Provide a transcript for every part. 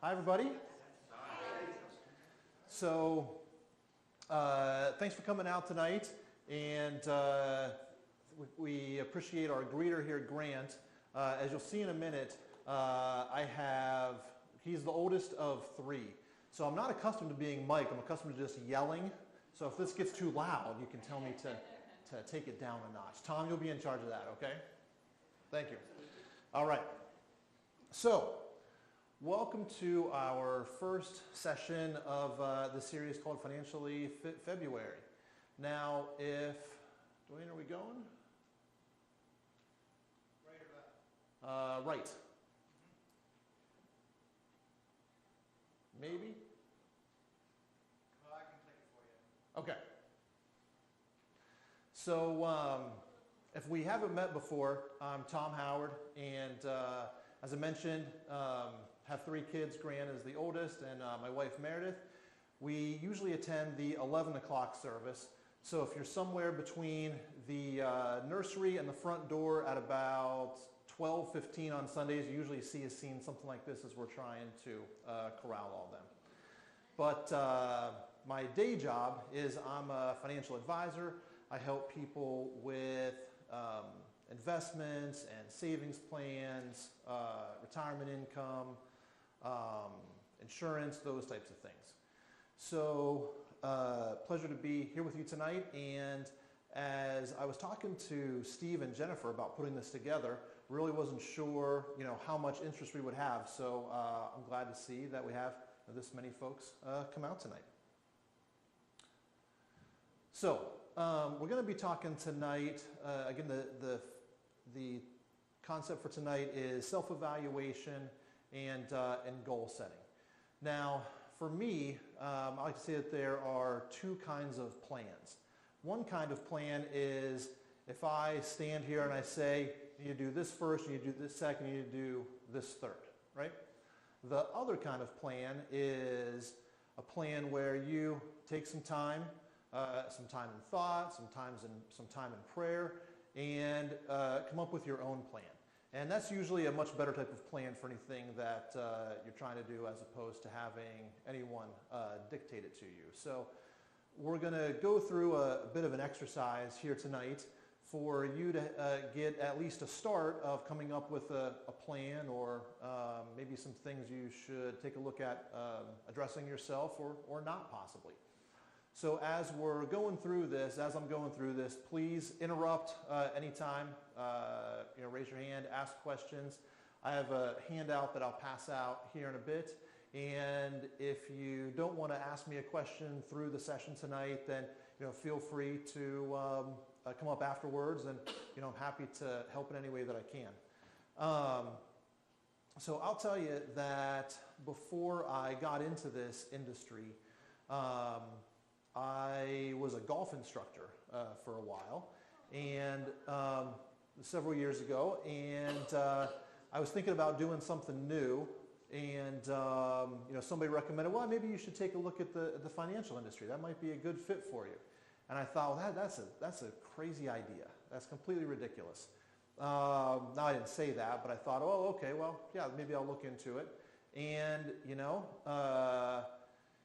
Hi, everybody. So, thanks for coming out tonight, and we appreciate our greeter here, Grant. As you'll see in a minute, he's the oldest of three. So I'm not accustomed to being mic'd, I'm accustomed to just yelling. So if this gets too loud, you can tell me to take it down a notch. Tom, you'll be in charge of that, okay? Thank you. All right. So, welcome to our first session of the series called Financially Fit February. Now, Dwayne, are we going? Right or left? Right. Maybe? Well, I can take it for you. Okay. So, if we haven't met before, I'm Tom Howard, and as I mentioned, have three kids. Grant is the oldest, and my wife Meredith. We usually attend the 11 o'clock service. So if you're somewhere between the nursery and the front door at about 12:15 on Sundays, you usually see a scene something like this as we're trying to corral all of them. But my day job is I'm a financial advisor. I help people with investments and savings plans, retirement income, insurance, those types of things. So, pleasure to be here with you tonight. And as I was talking to Steve and Jennifer about putting this together, really wasn't sure, how much interest we would have. So I'm glad to see that we have this many folks come out tonight. So we're going to be talking tonight. Again, the concept for tonight is self-evaluation and goal setting. Now, for me, I like to say that there are two kinds of plans. One kind of plan is if I stand here and I say, you need to do this first, you need to do this second, you need to do this third, right? The other kind of plan is a plan where you take some time in thought, some time in prayer, and come up with your own plan. And that's usually a much better type of plan for anything that you're trying to do as opposed to having anyone dictate it to you. So we're going to go through a bit of an exercise here tonight for you to get at least a start of coming up with a plan or maybe some things you should take a look at addressing yourself or not possibly. So as I'm going through this, please interrupt anytime. Raise your hand, ask questions. I have a handout that I'll pass out here in a bit. And if you don't want to ask me a question through the session tonight, then feel free to come up afterwards, and I'm happy to help in any way that I can. So I'll tell you that before I got into this industry, I was a golf instructor for a while, and several years ago, and I was thinking about doing something new, and somebody recommended, well, maybe you should take a look at the financial industry. That might be a good fit for you. And I thought, well, that's a crazy idea. That's completely ridiculous. Now I didn't say that, but I thought, oh, okay, well, yeah, maybe I'll look into it. And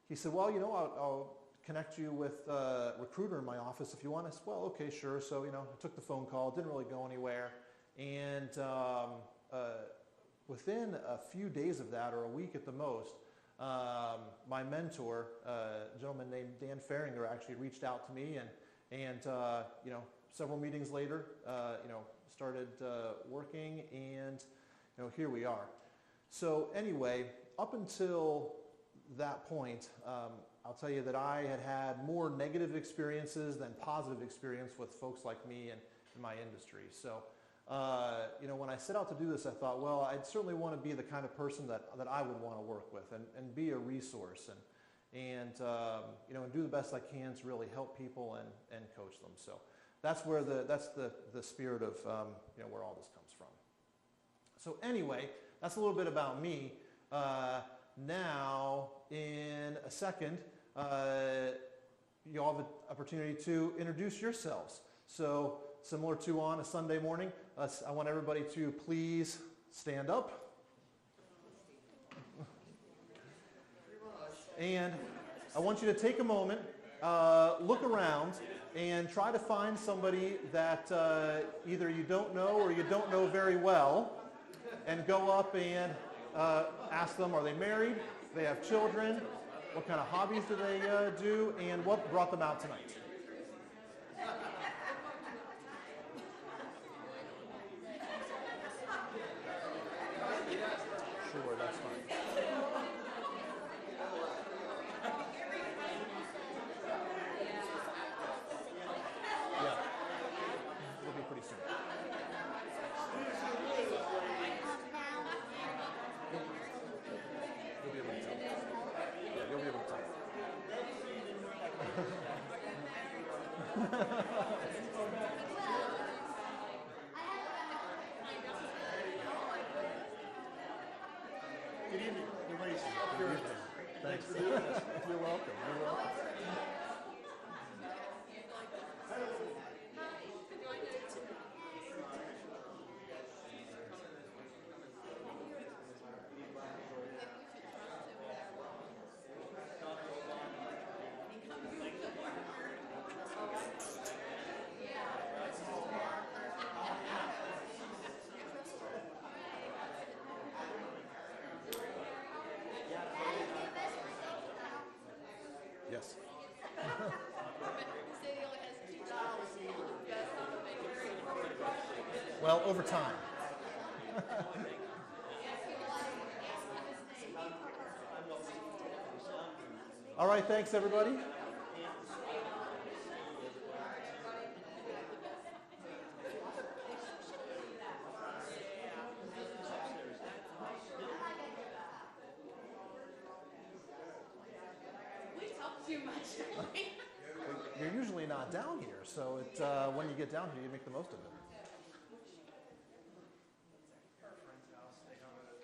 he said, well, I'll connect you with a recruiter in my office if you want. I said, well, okay, sure. So, I took the phone call, didn't really go anywhere. And within a few days of that, or a week at the most, my mentor, a gentleman named Dan Faringer, actually reached out to me, and several meetings later, started working, and here we are. So anyway, up until that point, I'll tell you that I had more negative experiences than positive experience with folks like me in my industry. So, when I set out to do this, I thought, well, I'd certainly want to be the kind of person that I would want to work with and be a resource and do the best I can to really help people and coach them. So that's the spirit of where all this comes from. So anyway, that's a little bit about me. Now, in a second, you'll have an opportunity to introduce yourselves. So, similar to on a Sunday morning, I want everybody to please stand up. And I want you to take a moment, look around, and try to find somebody that either you don't know or you don't know very well, and go up and ask them, are they married? Do they have children? What kind of hobbies do they do? And what brought them out tonight? Sure, that's fine. Yeah, it'll be pretty soon. You'll be able to tell. Yeah, you'll be able to tell. Good evening. Everybody's Good evening. Thanks for doing this. You're welcome. You're welcome. Yes. Well, over time. All right, thanks everybody. Too much. You're usually not down here, so when you get down here, you make the most of it. our friend's house. They have a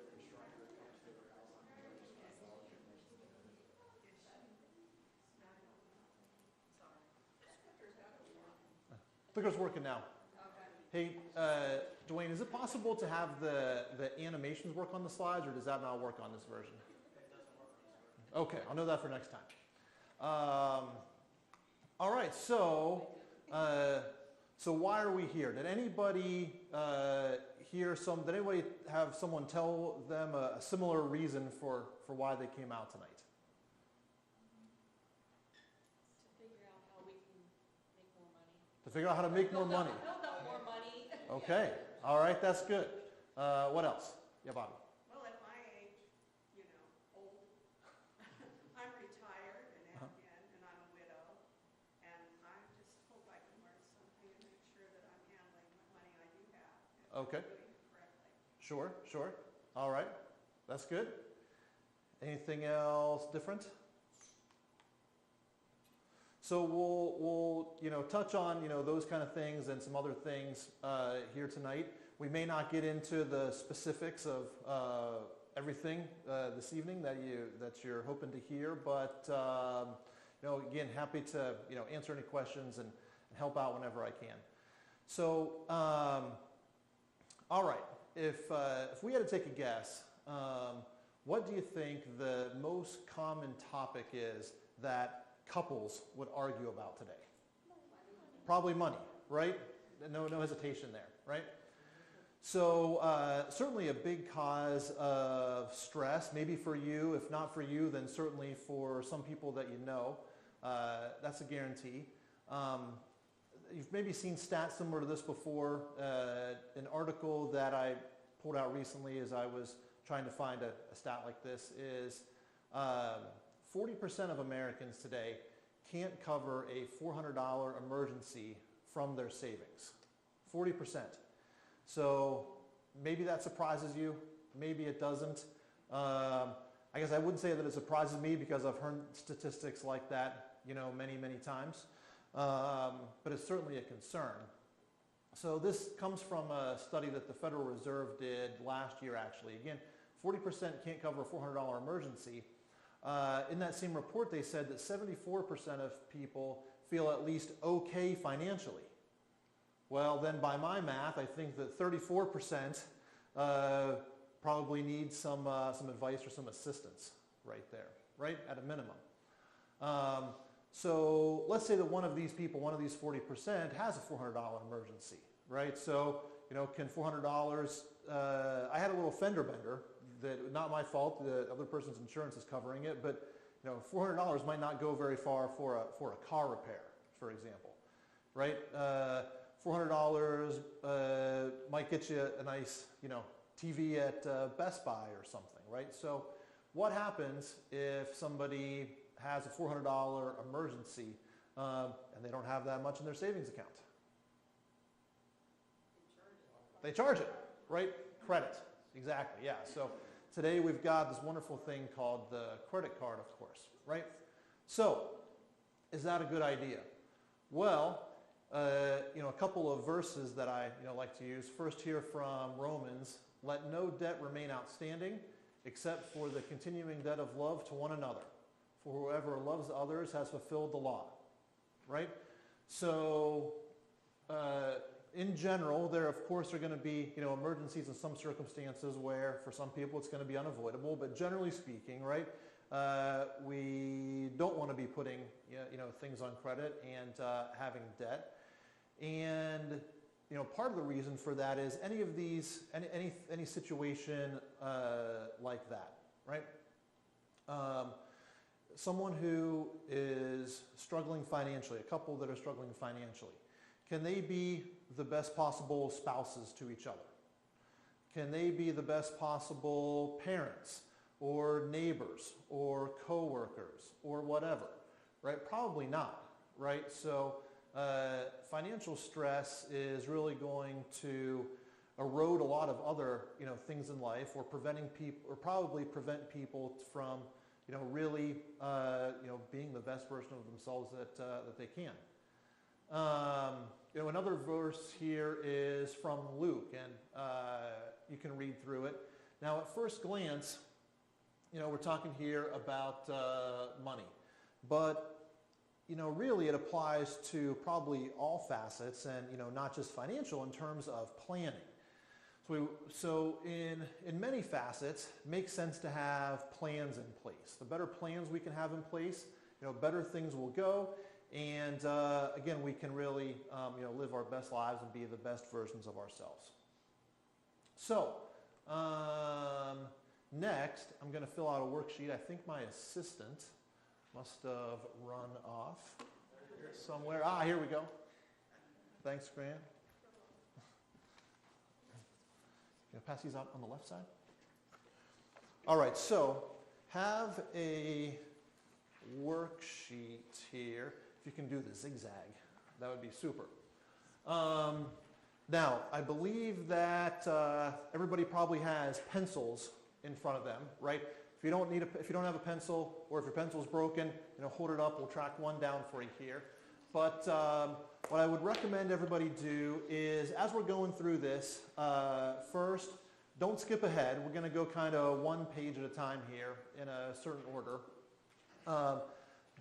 constructor that comes to their house on Clicker's working now. Hey, Dwayne, is it possible to have the animations work on the slides, or does that not work on this version? Okay, I'll know that for next time. All right, so why are we here? Did anybody did anybody have someone tell them a similar reason for why they came out tonight? To figure out how we can make more money. To figure out how to make more money. Build up more money. Okay, all right, that's good. What else? Yeah, Bobby. Well, at my age, old, I'm retired and I'm a widow, and I just hope I can learn something and make sure that I'm handling what money I do have and Okay. doing it correctly. Sure. All right, that's good. Anything else different? So we'll touch on those kind of things and some other things here tonight. We may not get into the specifics of everything this evening that you're hoping to hear, but again, happy to answer any questions and help out whenever I can. So all right, if we had to take a guess, what do you think the most common topic is that couples would argue about today? Probably money, right? No hesitation there, right? So certainly a big cause of stress, maybe for you. If not for you, then certainly for some people that you know. That's a guarantee. You've maybe seen stats similar to this before. An article that I pulled out recently as I was trying to find a stat like this is 40% of Americans today can't cover a $400 emergency from their savings. 40%. So maybe that surprises you, maybe it doesn't. I guess I wouldn't say that it surprises me because I've heard statistics like that, many, many times. But it's certainly a concern. So this comes from a study that the Federal Reserve did last year, actually. Again, 40% can't cover a $400 emergency. In that same report, they said that 74% of people feel at least okay financially. Well, then by my math, I think that 34% probably need some advice or some assistance right there, right, at a minimum. So let's say that one of these people, one of these 40% has a $400 emergency, right? So, can $400, I had a little fender bender that, not my fault, the other person's insurance is covering it, but $400 might not go very far for a car repair, for example, right? $400 might get you a nice, TV at Best Buy or something, right? So what happens if somebody has a $400 emergency and they don't have that much in their savings account? They charge it, right? Credit, exactly, yeah. So today we've got this wonderful thing called the credit card, of course, right? So is that a good idea? Well, a couple of verses that I like to use. First here from Romans, let no debt remain outstanding except for the continuing debt of love to one another. For whoever loves others has fulfilled the law, right? So in general, there of course are going to be emergencies in some circumstances where for some people it's going to be unavoidable, but generally speaking, right, we don't want to be putting things on credit and having debt. And part of the reason for that is any of these, any situation like that, right? Someone who is struggling financially, a couple that are struggling financially, can they be the best possible spouses to each other? Can they be the best possible parents or neighbors or coworkers or whatever, right? Probably not, right? So financial stress is really going to erode a lot of other things in life, or probably prevent people from really being the best version of themselves that they can. Another verse here is from Luke, and you can read through it. Now, at first glance, we're talking here about money, but really it applies to probably all facets, and not just financial, in terms of planning. So in many facets, it makes sense to have plans in place. The better plans we can have in place, better things will go, and again, we can really live our best lives and be the best versions of ourselves. So next, I'm going to fill out a worksheet. I think my assistant must have run off somewhere. Here we go. Thanks, Grant. Pass these out on the left side. All right, so have a worksheet here. If you can do the zigzag, that would be super. Now, I believe that everybody probably has pencils in front of them, right? If you don't have a pencil, or if your pencil's broken, hold it up. We'll track one down for you here. But what I would recommend everybody do is, as we're going through this, first, don't skip ahead. We're going to go kind of one page at a time here in a certain order.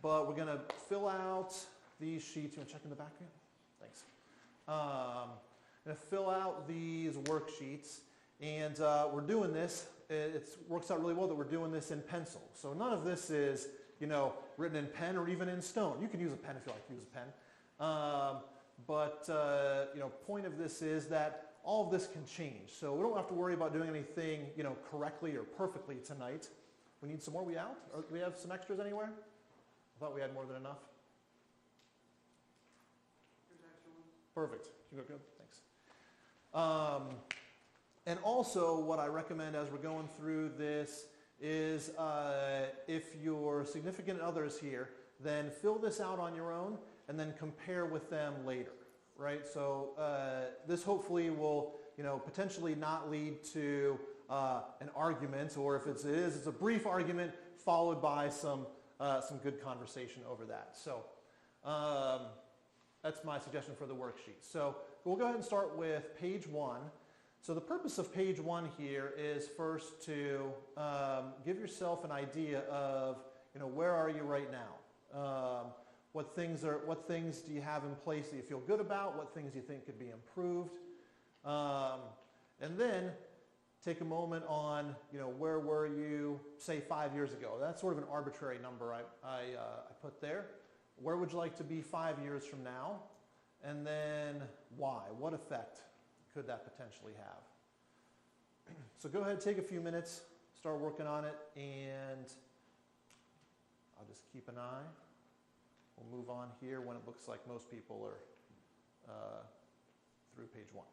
But we're going to fill out these sheets. You want to check in the back here? Thanks. I'm going to fill out these worksheets. And we're doing this. It works out really well that we're doing this in pencil. So none of this is, written in pen or even in stone. You can use a pen if you like to use a pen. Point of this is that all of this can change. So we don't have to worry about doing anything, correctly or perfectly tonight. We need some more. We out? Or do we have some extras anywhere? I thought we had more than enough. Perfect. You go good? Thanks. And also what I recommend as we're going through this is if your significant other is here, then fill this out on your own and then compare with them later, right? So this hopefully will, potentially not lead to an argument, or if it is, it's a brief argument followed by some good conversation over that. So that's my suggestion for the worksheet. So we'll go ahead and start with page 1. So the purpose of page 1 here is first to give yourself an idea of, where are you right now? What things do you have in place that you feel good about? What things do you think could be improved? And then take a moment on, where were you, say 5 years ago? That's sort of an arbitrary number I put there. Where would you like to be 5 years from now? And then why? What effect could that potentially have? So go ahead, take a few minutes, start working on it, and I'll just keep an eye. We'll move on here when it looks like most people are through page 1.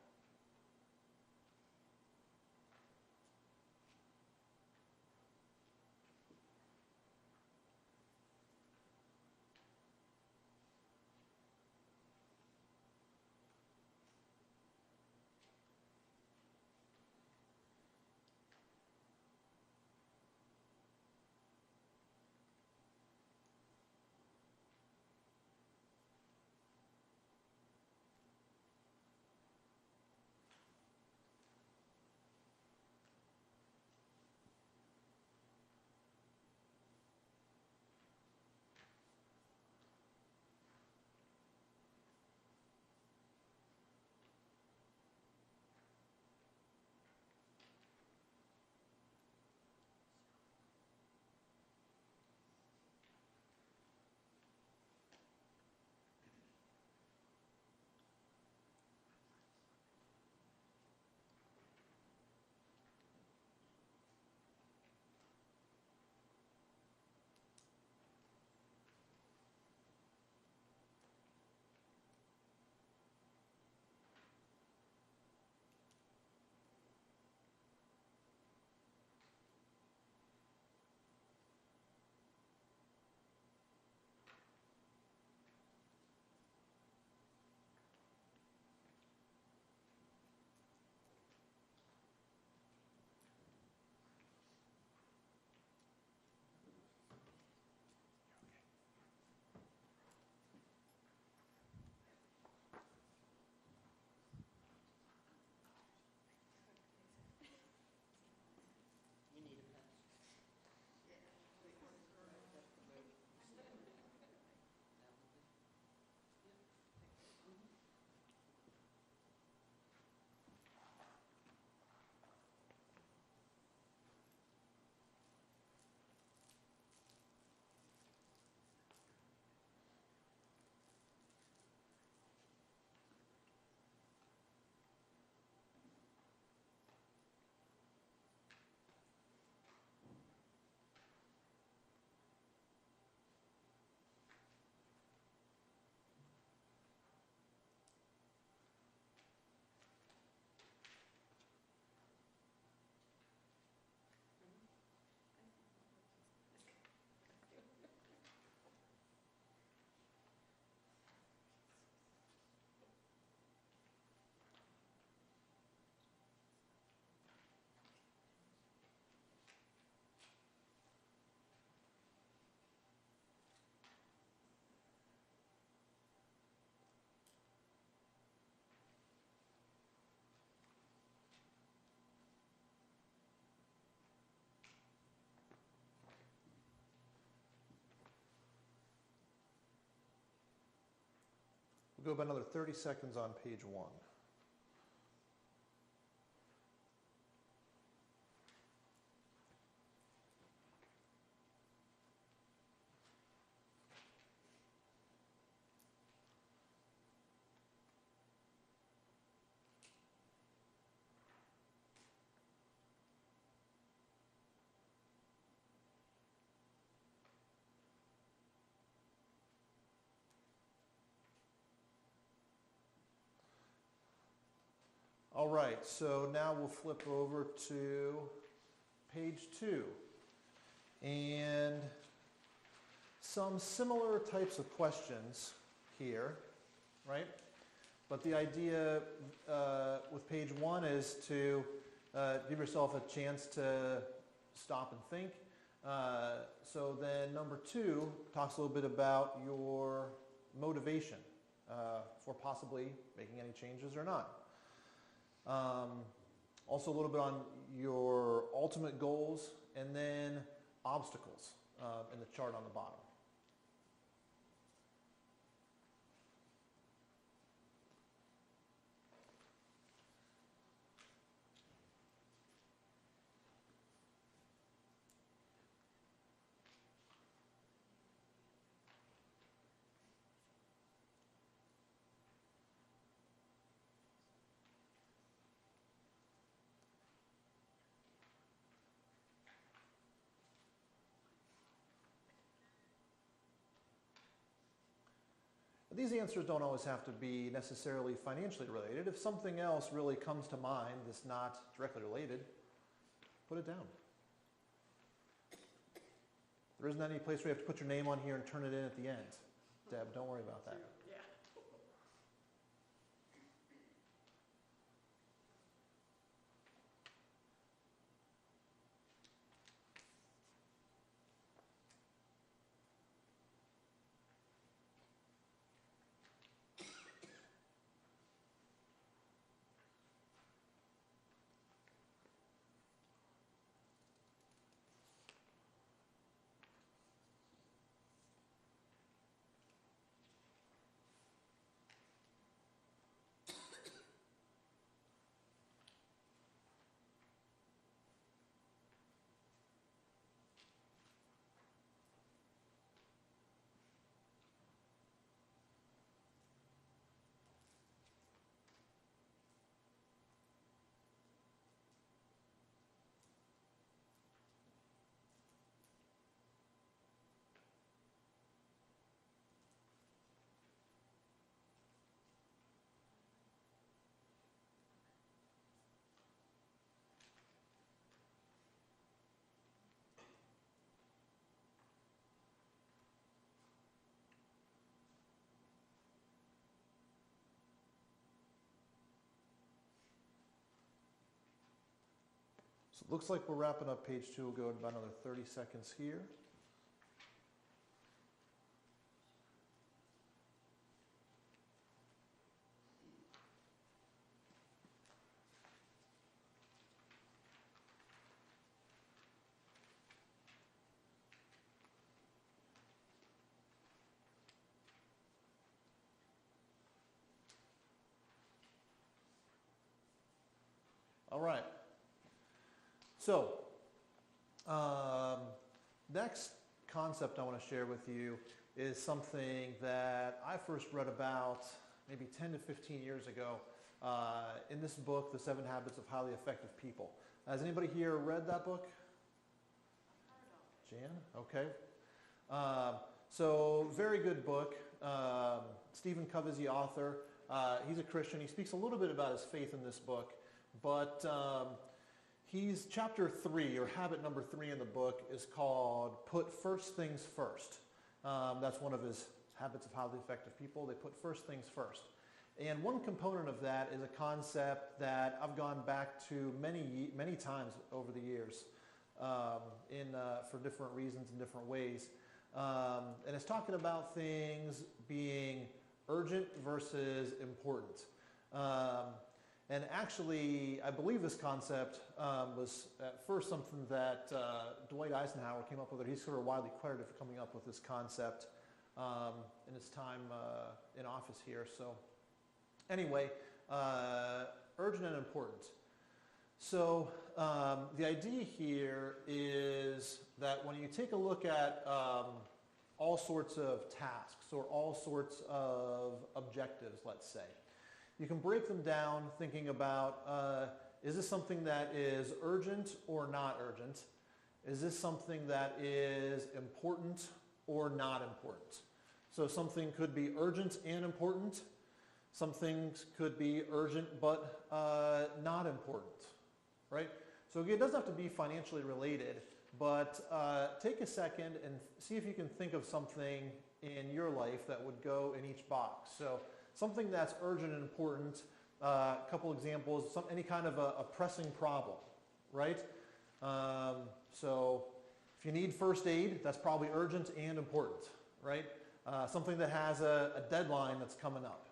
We'll go about another 30 seconds on page 1. All right, so now we'll flip over to page 2. And some similar types of questions here, right? But the idea with page 1 is to give yourself a chance to stop and think. So then number 2 talks a little bit about your motivation for possibly making any changes or not. Also a little bit on your ultimate goals, and then obstacles in the chart on the bottom. But these answers don't always have to be necessarily financially related. If something else really comes to mind that's not directly related, put it down. There isn't any place where you have to put your name on here and turn it in at the end. Deb, don't worry about that. Yeah. So it looks like we're wrapping up page 2. We'll go in about another 30 seconds here. All right. So, next concept I want to share with you is something that I first read about maybe 10 to 15 years ago in this book, The 7 Habits of Highly Effective People. Has anybody here read that book? Jan? Okay. So, very good book. Stephen Covey's the author. He's a Christian. He speaks a little bit about his faith in this book, but he's chapter 3, or habit number 3 in the book is called Put First Things First. That's one of his habits of highly effective people. They put first things first. And one component of that is a concept that I've gone back to many times over the years for different reasons and different ways. And it's talking about things being urgent versus important. And actually, I believe this concept was at first something that Dwight Eisenhower came up with. He's sort of widely credited for coming up with this concept in his time in office here. So anyway, urgent and important. So the idea here is that when you take a look at all sorts of tasks or all sorts of objectives, let's say, you can break them down thinking about, is this something that is urgent or not urgent? Is this something that is important or not important? So something could be urgent and important. Some things could be urgent but not important, right? So it doesn't have to be financially related, but take a second and see if you can think of something in your life that would go in each box. So something that's urgent and important, a couple examples, any kind of a pressing problem, right? So if you need first aid, that's probably urgent and important, right? Something that has a deadline that's coming up,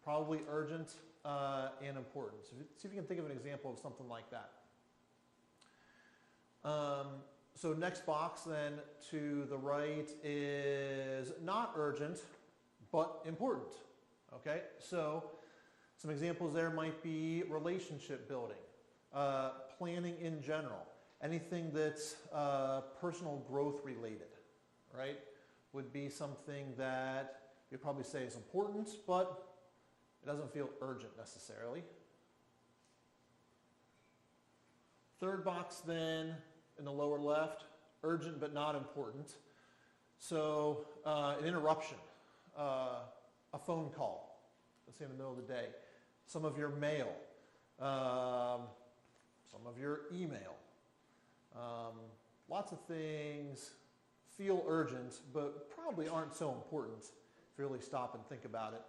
probably urgent and important. So see if you can think of an example of something like that. So next box then to the right is not urgent, but important. Okay, so some examples there might be relationship building, planning in general, anything that's personal growth related, right, would be something that you'd probably say is important, but it doesn't feel urgent necessarily. Third box then, in the lower left, urgent but not important. So an interruption. a phone call, let's say in the middle of the day, some of your mail, some of your email. Lots of things feel urgent, but probably aren't so important if you really stop and think about it.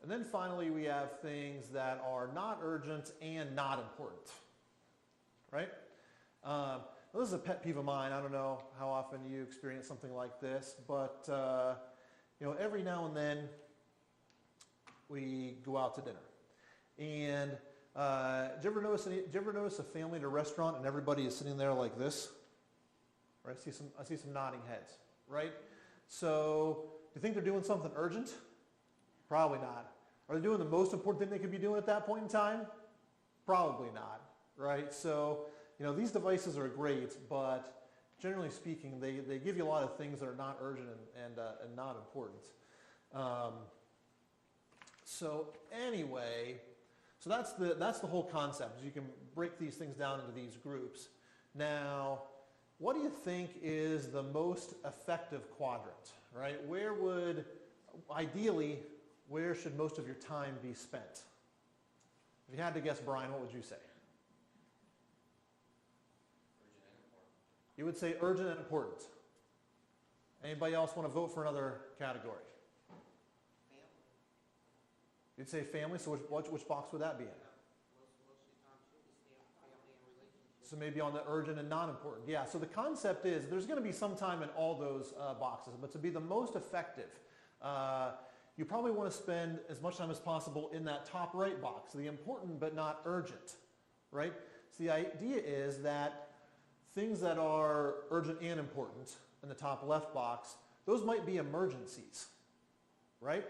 And then finally, we have things that are not urgent and not important, right? This is a pet peeve of mine. I don't know how often you experience something like this, but every now and then we go out to dinner. And do you ever notice a family at a restaurant and everybody is sitting there like this? Right? I see some nodding heads, right? So, do you think they're doing something urgent? Probably not. Are they doing the most important thing they could be doing at that point in time? Probably not, right? So, these devices are great, but generally speaking, they give you a lot of things that are not urgent and not important. So that's the whole concept. Is you can break these things down into these groups. Now, what do you think is the most effective quadrant, right? Ideally, where should most of your time be spent? If you had to guess, Brian, what would you say? You would say urgent and important. Anybody else want to vote for another category? Family. You'd say family, so which box would that be in? So maybe on the urgent and not important. Yeah, so the concept is there's going to be some time in all those boxes, but to be the most effective, you probably want to spend as much time as possible in that top right box, the important but not urgent, right? So the idea is that things that are urgent and important in the top left box, those might be emergencies, right?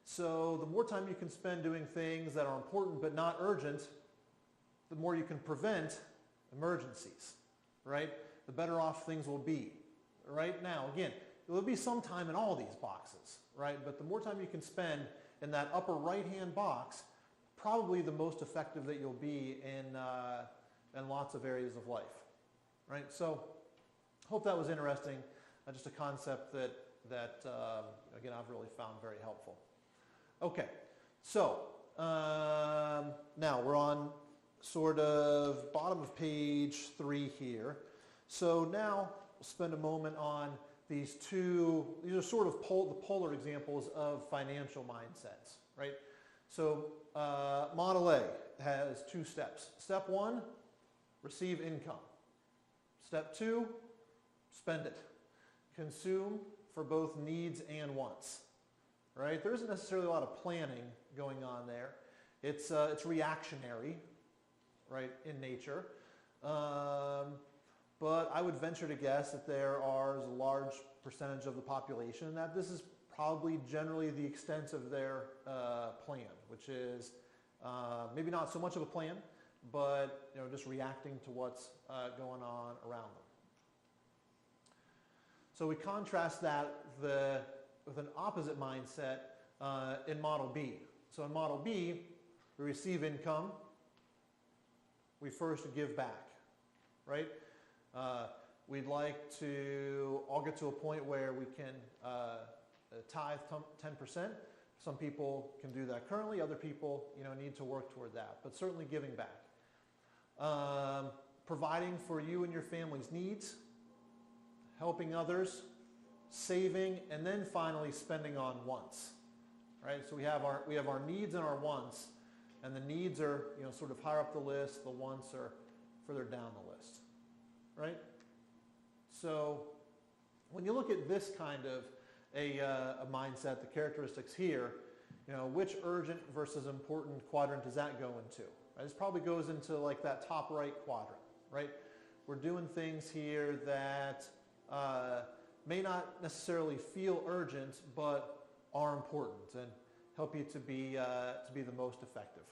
So the more time you can spend doing things that are important but not urgent, the more you can prevent emergencies, right? The better off things will be. Right now, again, there will be some time in all these boxes, right? But the more time you can spend in that upper right-hand box, probably the most effective that you'll be in lots of areas of life, right? So, hope that was interesting. Just a concept that again, I've really found very helpful. Okay, so now we're on sort of bottom of page 3 here. So now we'll spend a moment on these are sort of the polar examples of financial mindsets, right? So Model A has 2 steps. Step 1, receive income. Step 2, spend it. Consume for both needs and wants, right? There isn't necessarily a lot of planning going on there. It's reactionary, right, in nature. But I would venture to guess that there are a large percentage of the population that this is probably generally the extent of their plan, which is maybe not so much of a plan, but just reacting to what's going on around them. So we contrast that with an opposite mindset in Model B. So in Model B, we receive income. We first give back, right? We'd like to all get to a point where we can tithe 10%. Some people can do that currently. Other people, need to work toward that. But certainly giving back. Providing for you and your family's needs. Helping others. Saving. And then finally spending on wants. Right? So we have our needs and our wants. And the needs are, sort of higher up the list. The wants are further down the list. Right? So when you look at this kind of a mindset, the characteristics here, which urgent versus important quadrant does that go into? Right? This probably goes into like that top right quadrant, right? We're doing things here that may not necessarily feel urgent, but are important and help you to be the most effective.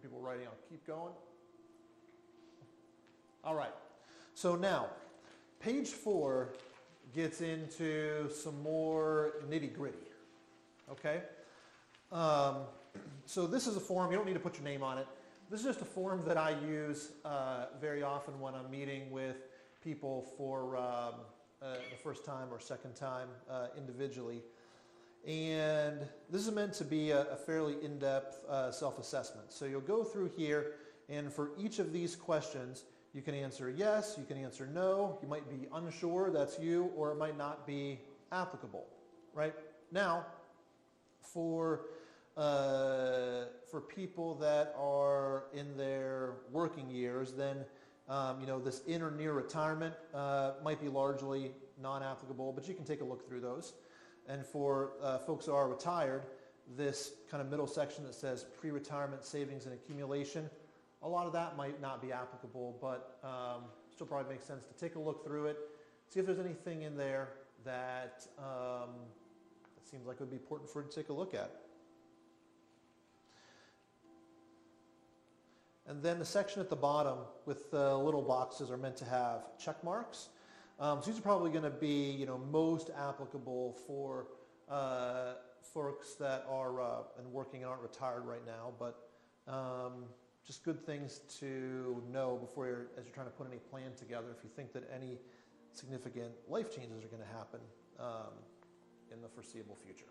People writing, I'll keep going. All right. So now, page 4 gets into some more nitty-gritty. Okay? So this is a form. You don't need to put your name on it. This is just a form that I use very often when I'm meeting with people for the first time or second time individually. And this is meant to be a fairly in-depth self-assessment. So you'll go through here, and for each of these questions, you can answer yes, you can answer no, you might be unsure, that's you, or it might not be applicable, right? Now, for people that are in their working years, then this in or near retirement might be largely non-applicable, but you can take a look through those. And for folks who are retired, this kind of middle section that says pre-retirement savings and accumulation, a lot of that might not be applicable, but still probably makes sense to take a look through it, see if there's anything in there that seems like it would be important for you to take a look at. And then the section at the bottom with the little boxes are meant to have check marks. So these are probably going to be, most applicable for folks that are working and aren't retired right now. But just good things to know before as you're trying to put any plan together. If you think that any significant life changes are going to happen in the foreseeable future.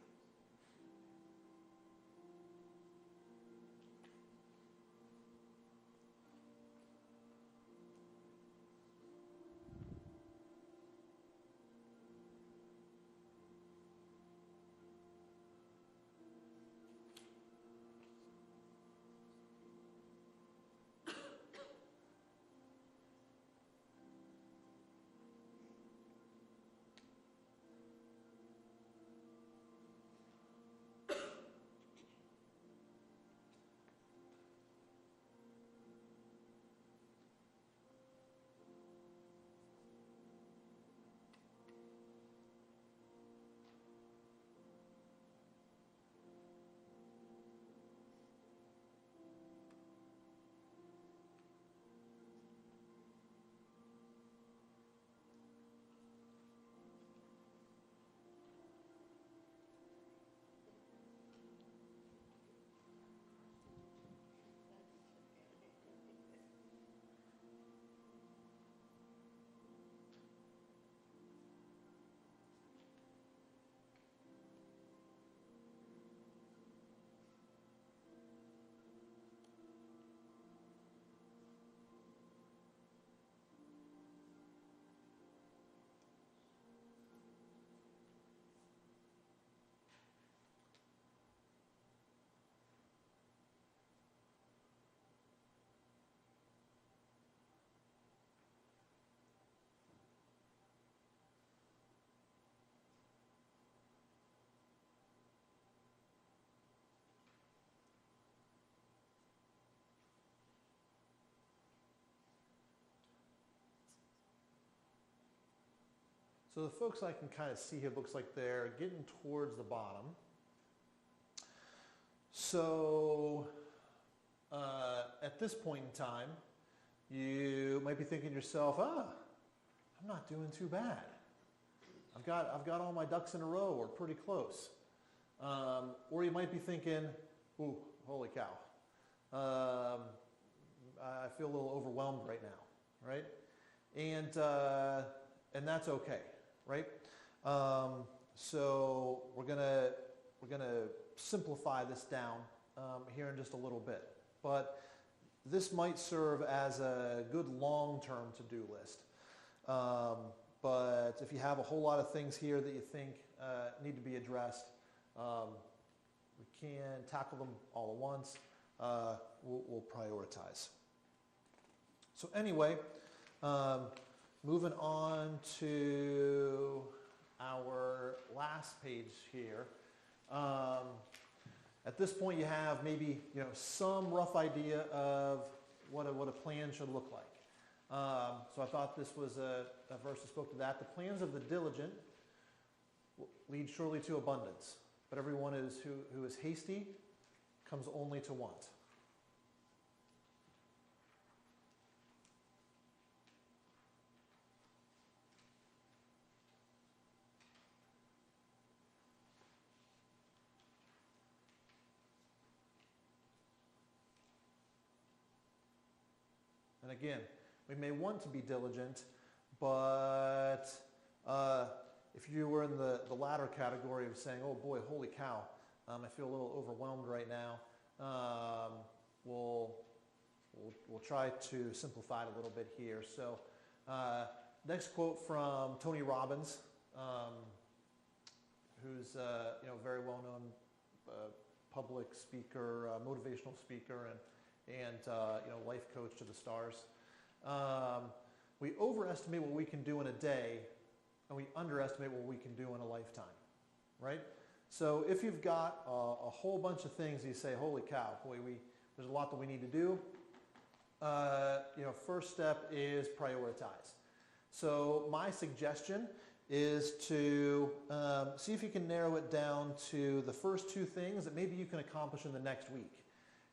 So the folks I can kind of see here, looks like they're getting towards the bottom. So at this point in time, you might be thinking to yourself, I'm not doing too bad. I've got all my ducks in a row, or pretty close. Or you might be thinking, ooh, holy cow. I feel a little overwhelmed right now, right? And that's okay, right? So we're gonna simplify this down here in just a little bit. But this might serve as a good long-term to-do list. But if you have a whole lot of things here that you think need to be addressed, we can tackle them all at once. We'll prioritize. So anyway, moving on to our last page here. At this point, you have maybe some rough idea of what a plan should look like. So I thought this was a verse that spoke to that. The plans of the diligent lead surely to abundance, but everyone who is hasty comes only to want. And again, we may want to be diligent, but if you were in the latter category of saying, oh boy, holy cow, I feel a little overwhelmed right now, we'll try to simplify it a little bit here. So next quote from Tony Robbins, who's a very well-known public speaker, motivational speaker, and life coach to the stars. We overestimate what we can do in a day, and we underestimate what we can do in a lifetime, right? So if you've got a whole bunch of things, you say, holy cow, boy, there's a lot that we need to do. First step is prioritize. So my suggestion is to see if you can narrow it down to the first two things that maybe you can accomplish in the next week.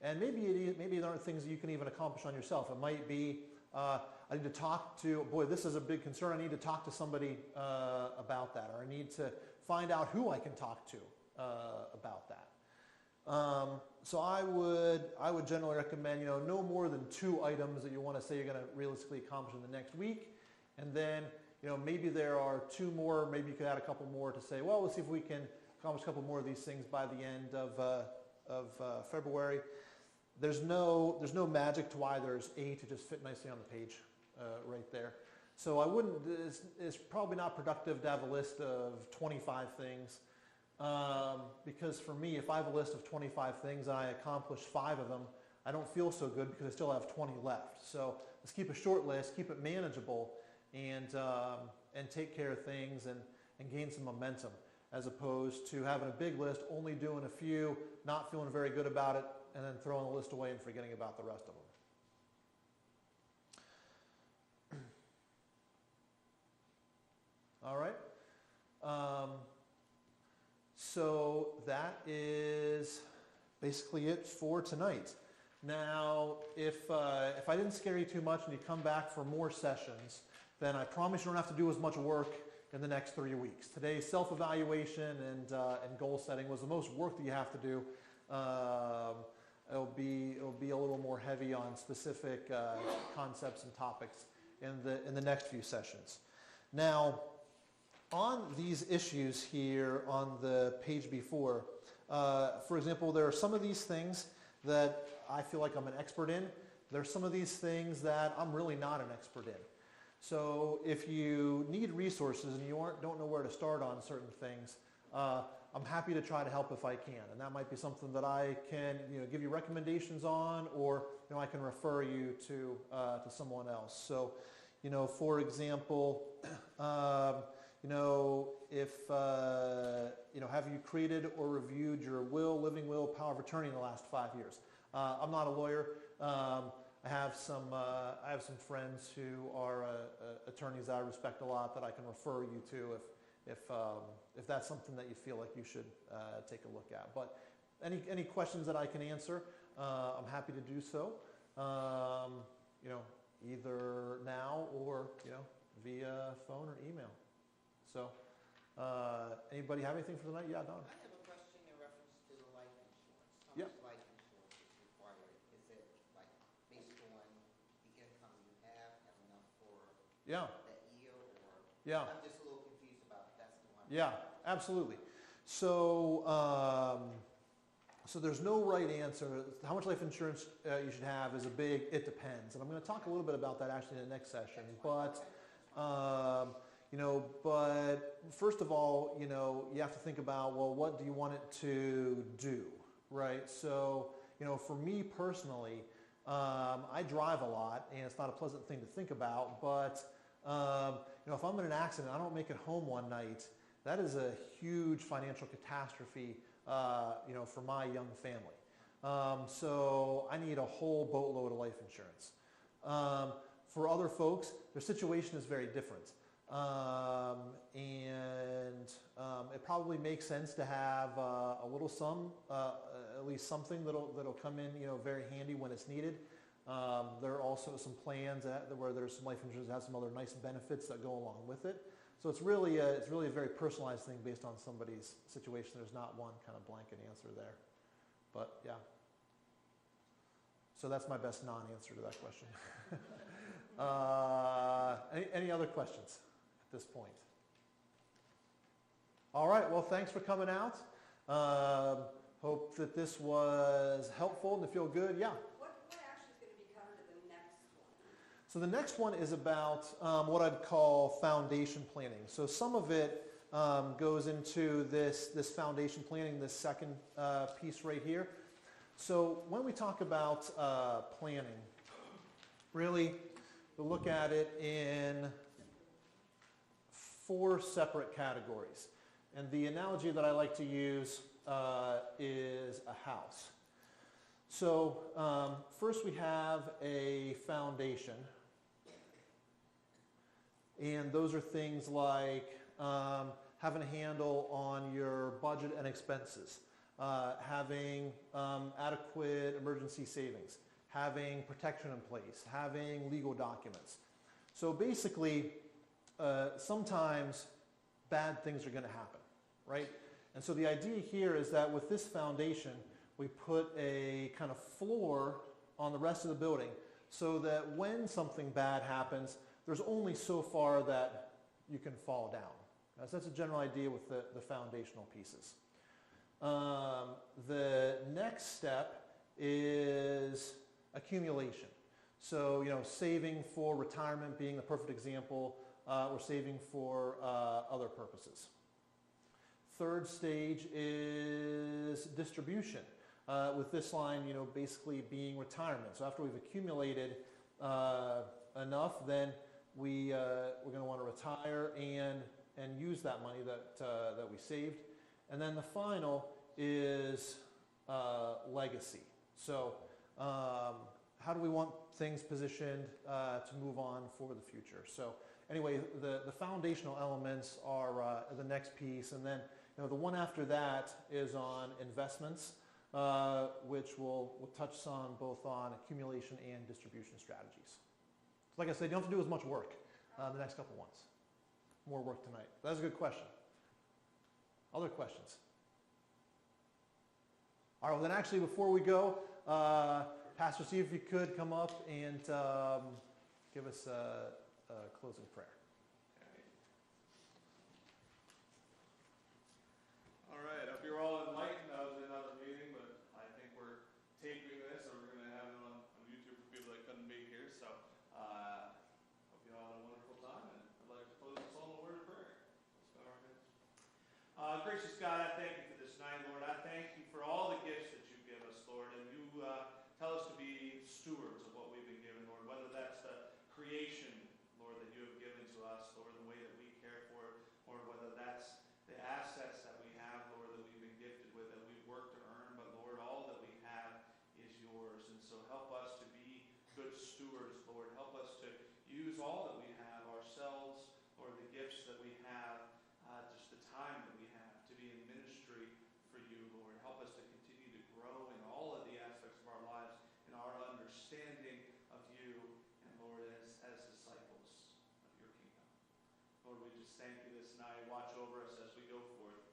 And maybe there aren't things that you can even accomplish on yourself. It might be, I need to talk to, boy, this is a big concern. I need to talk to somebody about that, or I need to find out who I can talk to about that. So I would generally recommend, no more than 2 items that you want to say you're going to realistically accomplish in the next week. And then, maybe there are 2 more, maybe you could add a couple more to say, well, let's see if we can accomplish a couple more of these things by the end of February. There's no magic to why there's 8 to just fit nicely on the page right there. So I wouldn't, it's probably not productive to have a list of 25 things. Because for me, if I have a list of 25 things and I accomplish 5 of them, I don't feel so good because I still have 20 left. So let's keep a short list, keep it manageable, and take care of things and gain some momentum, as opposed to having a big list, only doing a few, not feeling very good about it, and then throwing the list away and forgetting about the rest of them. All right. So that is basically it for tonight. Now, if I didn't scare you too much and you come back for more sessions, then I promise you don't have to do as much work in the next 3 weeks. Today's self-evaluation and goal setting was the most work that you have to do. It'll be a little more heavy on specific concepts and topics in the next few sessions. Now, on these issues here on the page before, for example, there are some of these things that I feel like I'm an expert in. There are some of these things that I'm really not an expert in. So if you need resources and you don't know where to start on certain things, I'm happy to try to help if I can. And that might be something that I can give you recommendations on, or I can refer you to someone else. So, for example, if have you created or reviewed your will, living will, power of attorney in the last 5 years? I'm not a lawyer. I have some friends who are attorneys that I respect a lot that I can refer you to if that's something that you feel like you should take a look at. But any questions that I can answer, I'm happy to do so. Either now or via phone or email. So, anybody have anything for tonight? Yeah, Don. I have a question in reference to the life insurance. How Yeah. much life insurance is required? Is it like based on the income you have enough for Yeah. that year, or? Yeah. I'm just a little confused about it. That's the one. Yeah, absolutely. So, so there's no right answer. How much life insurance you should have is a big, it depends. And I'm going to talk a little bit about that actually in the next session. But, but first of all, you have to think about, well, what do you want it to do, right? So, for me personally, I drive a lot, and it's not a pleasant thing to think about, but, if I'm in an accident, I don't make it home one night, that is a huge financial catastrophe, for my young family. So I need a whole boatload of life insurance. For other folks, their situation is very different. And it probably makes sense to have a little sum, at least something that'll come in, very handy when it's needed. There are also some plans where there's some life insurance that has some other nice benefits that go along with it. So it's really a very personalized thing based on somebody's situation. There's not one kind of blanket answer there. But yeah. So that's my best non-answer to that question. Any other questions at this point? All right, well, thanks for coming out. Hope that this was helpful and to feel good. Yeah? What actually is going to be covered in the next one? So the next one is about what I'd call foundation planning. So some of it goes into this foundation planning, this second piece right here. So when we talk about planning, really we look at it in 4 separate categories. And the analogy that I like to use is a house. So first we have a foundation. And those are things like having a handle on your budget and expenses, having adequate emergency savings, having protection in place, having legal documents. So basically, sometimes bad things are going to happen, right? And so the idea here is that with this foundation, we put a kind of floor on the rest of the building so that when something bad happens, there's only so far that you can fall down. So that's a general idea with the foundational pieces. The next step is accumulation. So, saving for retirement being the perfect example, or saving for other purposes. Third stage is distribution. With this line, basically being retirement. So after we've accumulated enough, then we're going to want to retire and use that money that we saved. And then the final is legacy. So how do we want things positioned to move on for the future? So anyway, the foundational elements are the next piece. And then the one after that is on investments, which we'll touch on both on accumulation and distribution strategies. Like I said, you don't have to do as much work the next couple ones. More work tonight. That's a good question. Other questions? All right, well then actually before we go, Pastor Steve, if you could come up and give us a closing prayer. All right, I hope you're all enlightened. I was in another meeting, but I think we're taping this, or we're going to have it on YouTube for people that couldn't be here. So hope you all had a wonderful time, and I'd like to close this all in a word of prayer. Let's bow our heads. Gracious God, I thank you for this night, Lord. I thank you for all the gifts that you give us, Lord, and you tell us to be stewards of what we've been given, Lord, whether that's the creation, Lord, that you have given to us, Lord, the way that we care for it, or whether that's the assets that we have, Lord, that we've been gifted with, that we've worked to earn, but Lord, all that we have is yours. And so help us to be good stewards, Lord. Help us to use all that we have, ourselves, Lord, the gifts that we have, just the time that we have to be in ministry for you, Lord. Help us to continue to grow in all of the aspects of our lives, in our understanding of you, and Lord, as disciples of your kingdom. Lord, we just thank you this night. Watch over us as we go forth.